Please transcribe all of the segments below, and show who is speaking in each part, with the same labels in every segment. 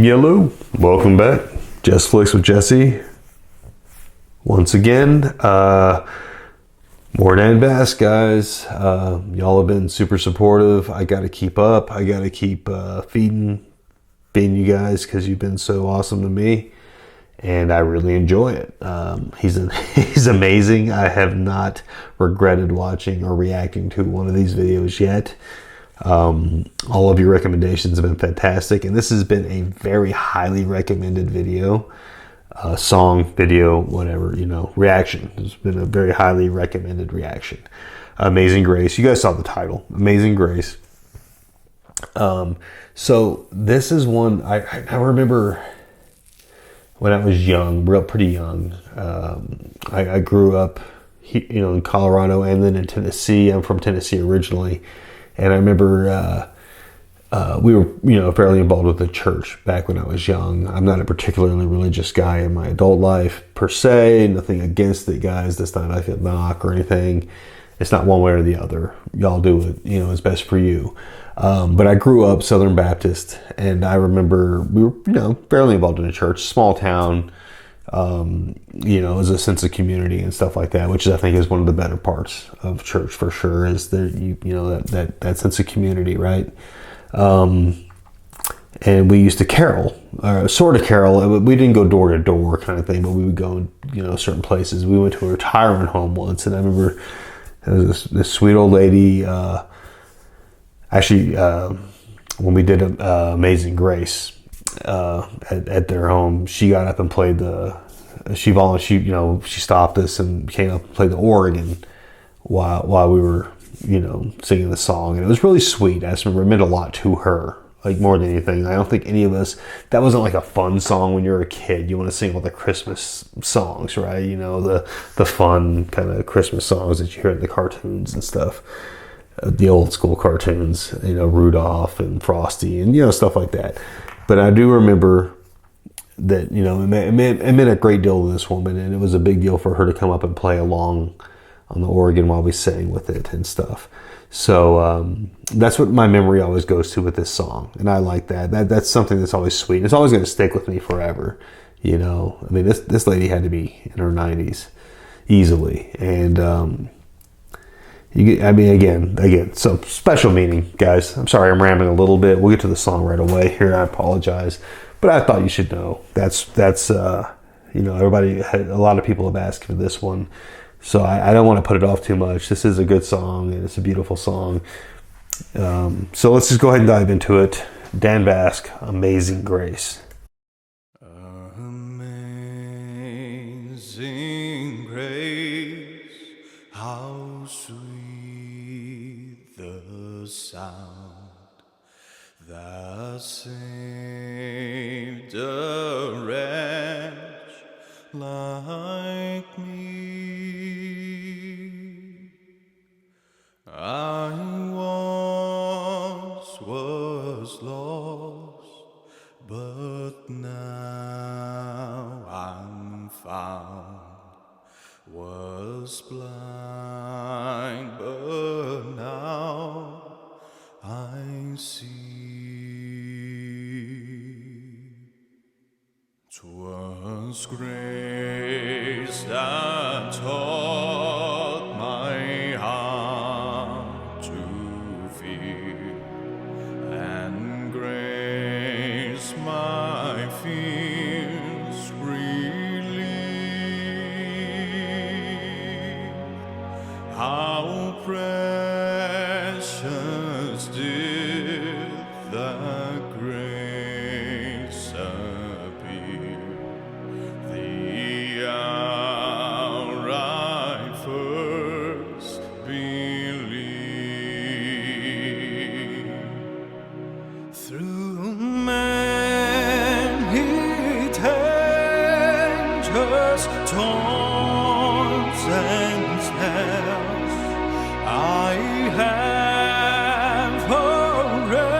Speaker 1: Hello, welcome back. Just Flicks with Jesse. Once again, more than Vasc, guys. Y'all have been super supportive. I got to keep up. I got to keep feeding you guys because you've been so awesome to me, and I really enjoy it. He's amazing. I have not regretted watching or reacting to one of these videos yet. All of your recommendations have been fantastic, and this has been a very highly recommended video, song, video, whatever, reaction. It's been a very highly recommended reaction. Amazing Grace. You guys saw the title, Amazing Grace. So this is one I remember when I was young, pretty young. I grew up, in Colorado and then in Tennessee. I'm from Tennessee originally. And I remember we were, fairly involved with the church back when I was young. I'm not a particularly religious guy in my adult life per se. Nothing against it, guys. That's not like a knock or anything. It's not one way or the other. Y'all do it, it's best for you. But I grew up Southern Baptist, and I remember we were, fairly involved in the church, small town. As a sense of community and stuff like that, which I think is one of the better parts of church for sure, is that sense of community, right? And we used to carol, sort of carol. We didn't go door to door kind of thing, but we would go, certain places. We went to a retirement home once, and I remember there was this sweet old lady. When we did Amazing Grace at their home, she got up and played she stopped us and came up and played the organ while we were, singing the song. And it was really sweet. I just remember it meant a lot to her, like more than anything. I don't think any of us, that wasn't like a fun song when you're a kid. You want to sing all the Christmas songs, right? The fun kind of Christmas songs that you hear in the cartoons and stuff. The old school cartoons, Rudolph and Frosty and, stuff like that. But I do remember that, it meant a great deal to this woman, and it was a big deal for her to come up and play along on the organ while we sang with it and stuff. So that's what my memory always goes to with this song, and I like that. That's something that's always sweet. It's always going to stick with me forever. This lady had to be in her 90s easily, and again, so special meaning, guys. I'm sorry I'm rambling a little bit. We'll get to the song right away here. I apologize, but I thought you should know. That's everybody, a lot of people have asked for this one, so I don't want to put it off too much. This is a good song, and it's a beautiful song. So let's just go ahead and dive into it. Dan Vasc, Amazing Grace.
Speaker 2: Amazing grace, how sweet the sound that saved a wretch like me. I once was lost, but now I'm found. Was blind, but now I see. 'Twas grace that taught my heart to fear, and grace my fears relieved. How precious did that grace appear, the hour I first believed. Through many dangers, storms and snares, I have already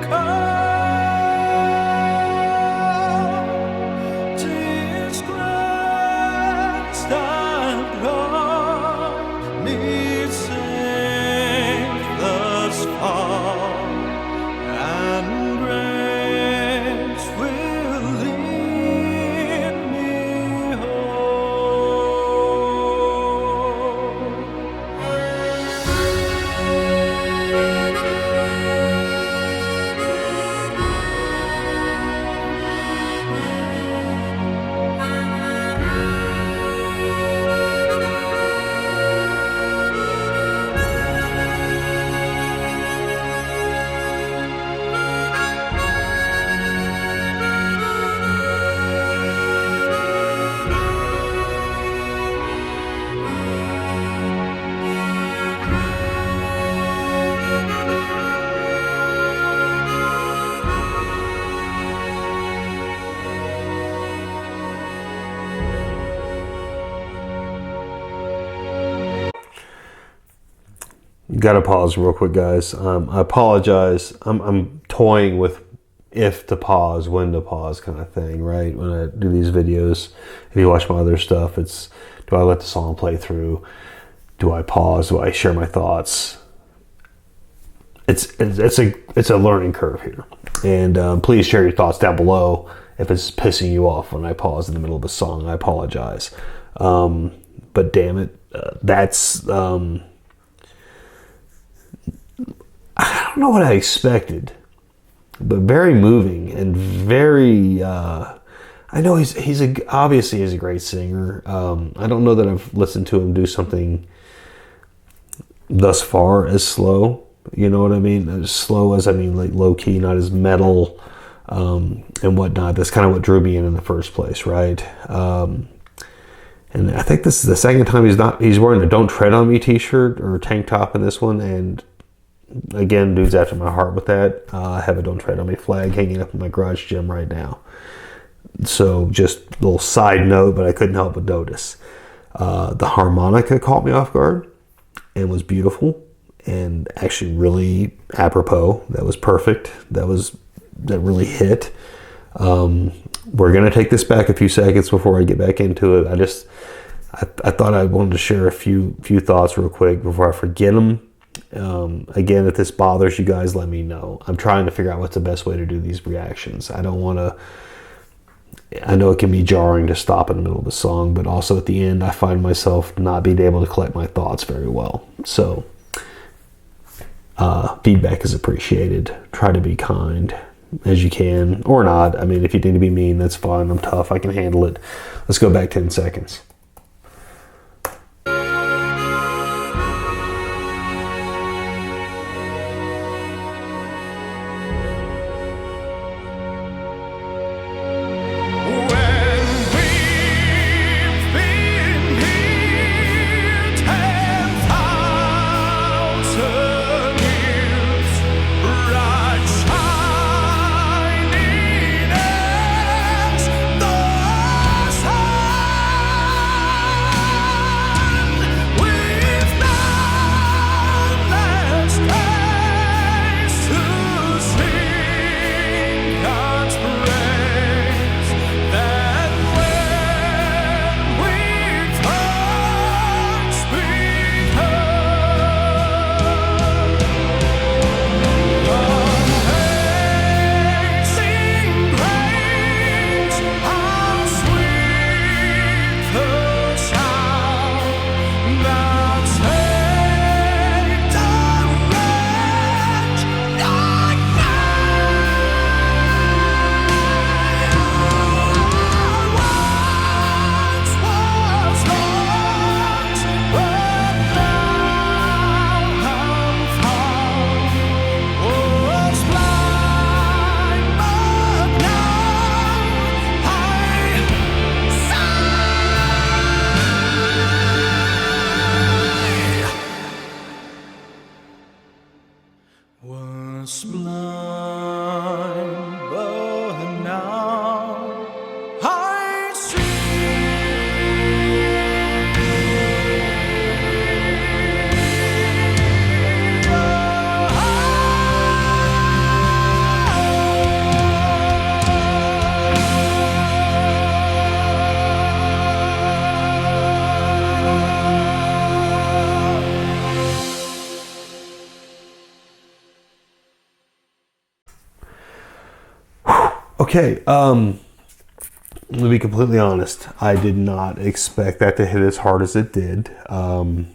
Speaker 2: come. Disgrace that brought me safe thus far, and grace
Speaker 1: Got to pause real quick, guys. I apologize. I'm toying with if to pause, when to pause kind of thing, right? When I do these videos, if you watch my other stuff, it's, do I let the song play through? Do I pause? Do I share my thoughts? It's a learning curve here. And please share your thoughts down below if it's pissing you off when I pause in the middle of a song. I apologize. But damn it, that's... I don't know what I expected, but very moving and very. I know obviously he's a great singer. I don't know that I've listened to him do something thus far as slow. You know what I mean? As slow as I mean, like low key, not as metal and whatnot. That's kind of what drew me in the first place, right? And I think this is the second time he's wearing a "Don't Tread on Me" t-shirt or tank top in this one, and. Again, dude's after my heart with that. I have a "Don't Tread on Me" flag hanging up in my garage gym right now. So just a little side note, but I couldn't help but notice. The harmonica caught me off guard and was beautiful and actually really apropos. That was perfect. That really hit. We're going to take this back a few seconds before I get back into it. I thought I wanted to share a few thoughts real quick before I forget them. Again, if this bothers you guys, let me know. I'm trying to figure out what's the best way to do these reactions. I know it can be jarring to stop in the middle of a song, but also at the end, I find myself not being able to collect my thoughts very well. So, feedback is appreciated. Try to be kind as you can, or not. I mean, if you need to be mean, that's fine. I'm tough. I can handle it. Let's go back 10 seconds.
Speaker 2: Was blind, but now I see.
Speaker 1: Okay, to be completely honest, I did not expect that to hit as hard as it did. I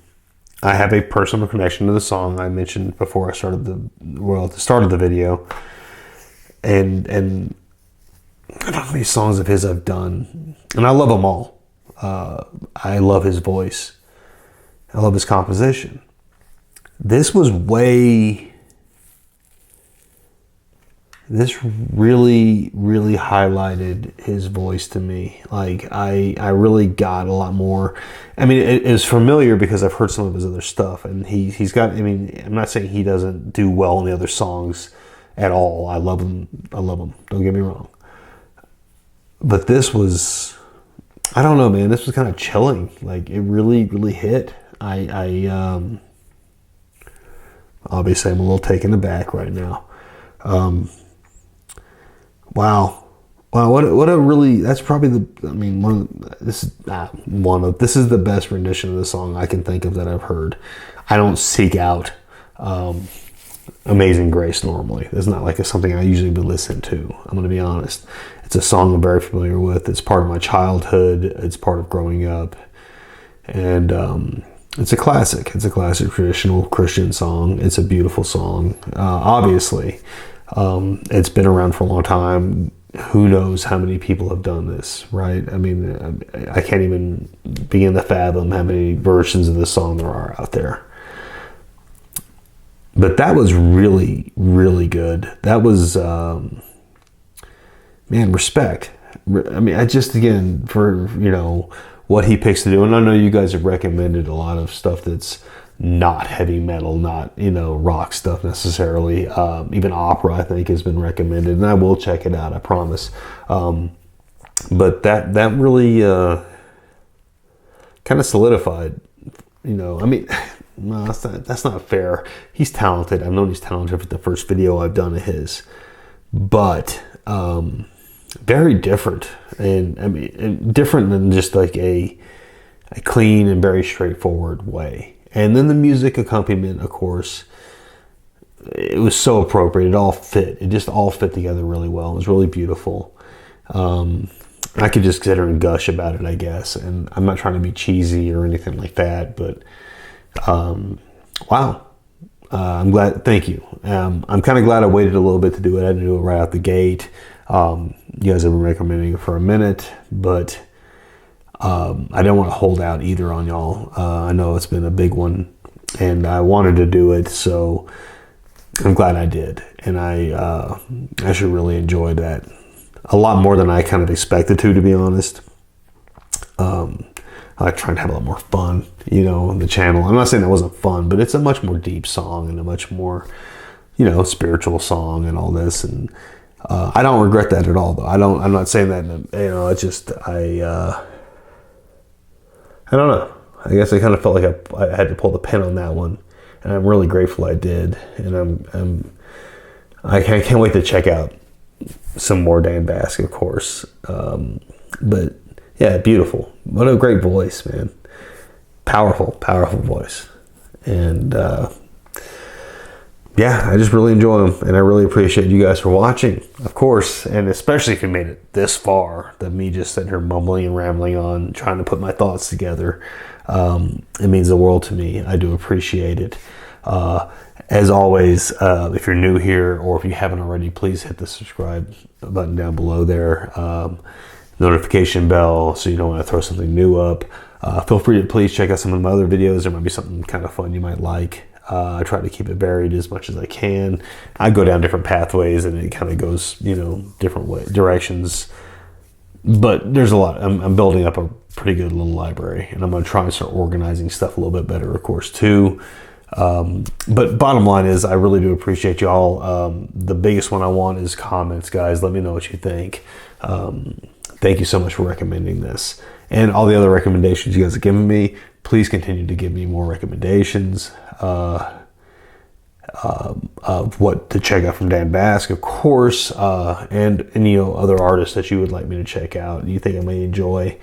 Speaker 1: have a personal connection to the song I mentioned before I started at the start of the video. And I don't know how many songs of his I've done. And I love them all. I love his voice. I love his composition. This really, really highlighted his voice to me. Like, I really got a lot more. I mean, it is familiar because I've heard some of his other stuff, and he's got, I mean, I'm not saying he doesn't do well in the other songs at all. I love him. Don't get me wrong. But this was, I don't know, man, this was kind of chilling. Like, it really, really hit. Obviously, I'm a little taken aback right now. Wow. Wow, what a really, that's probably this is the best rendition of the song I can think of that I've heard. I don't seek out Amazing Grace normally. It's not like it's something I usually would listen to. I'm going to be honest. It's a song I'm very familiar with. It's part of my childhood. It's part of growing up. And it's a classic. It's a classic traditional Christian song. It's a beautiful song. Obviously, it's been around for a long time. Who knows how many people have done this, right? I mean, I can't even begin to fathom how many versions of this song there are out there. But that was really, really good. That was, respect. I mean, I just, again, for, what he picks to do. And I know you guys have recommended a lot of stuff that's not heavy metal, not, rock stuff necessarily. Even opera, I think, has been recommended. And I will check it out, I promise. But that really kind of solidified, no, that's not fair. He's talented. I've known he's talented for the first video I've done of his. But very different. And different than just like a clean and very straightforward way. And then the music accompaniment, of course, it was so appropriate. It all fit. It just all fit together really well. It was really beautiful. I could just sit there and gush about it, I guess. And I'm not trying to be cheesy or anything like that, but wow. I'm glad. Thank you. I'm kind of glad I waited a little bit to do it. I didn't do it right out the gate. You guys have been recommending it for a minute, but I don't want to hold out either on y'all. I know it's been a big one, and I wanted to do it, so I'm glad I did. And I actually really enjoyed that a lot more than I kind of expected to be honest. I like trying to have a lot more fun, on the channel. I'm not saying that wasn't fun, but it's a much more deep song and a much more, spiritual song and all this. And I don't regret that at all, though. I'm not saying that. It's just I don't know. I guess I kind of felt like I had to pull the pin on that one, and I'm really grateful I did. And I can't wait to check out some more Dan Vasc, of course. But yeah, beautiful. What a great voice, man. Powerful voice. And yeah, I just really enjoy him, and I really appreciate you guys for watching, of course, and especially if you made it this far, than me just sitting here mumbling and rambling on, trying to put my thoughts together. It means the world to me. I do appreciate it. As always, if you're new here, or if you haven't already, please hit the subscribe button down below there. Notification bell so you don't want to throw something new up. Feel free to please check out some of my other videos. There might be something kind of fun you might like. I try to keep it varied as much as I can. I go down different pathways, and it kind of goes, different directions. But there's a lot. I'm building up a pretty good little library, and I'm going to try and start organizing stuff a little bit better, of course, too. But bottom line is, I really do appreciate y'all. The biggest one I want is comments, guys. Let me know what you think. Thank you so much for recommending this. And all the other recommendations you guys have given me, please continue to give me more recommendations of what to check out from Dan Vasc, of course, and any other artists that you would like me to check out, you think I may enjoy.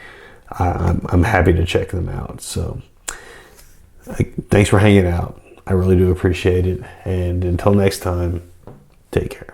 Speaker 1: I'm happy to check them out. So thanks for hanging out. I really do appreciate it. And until next time, take care.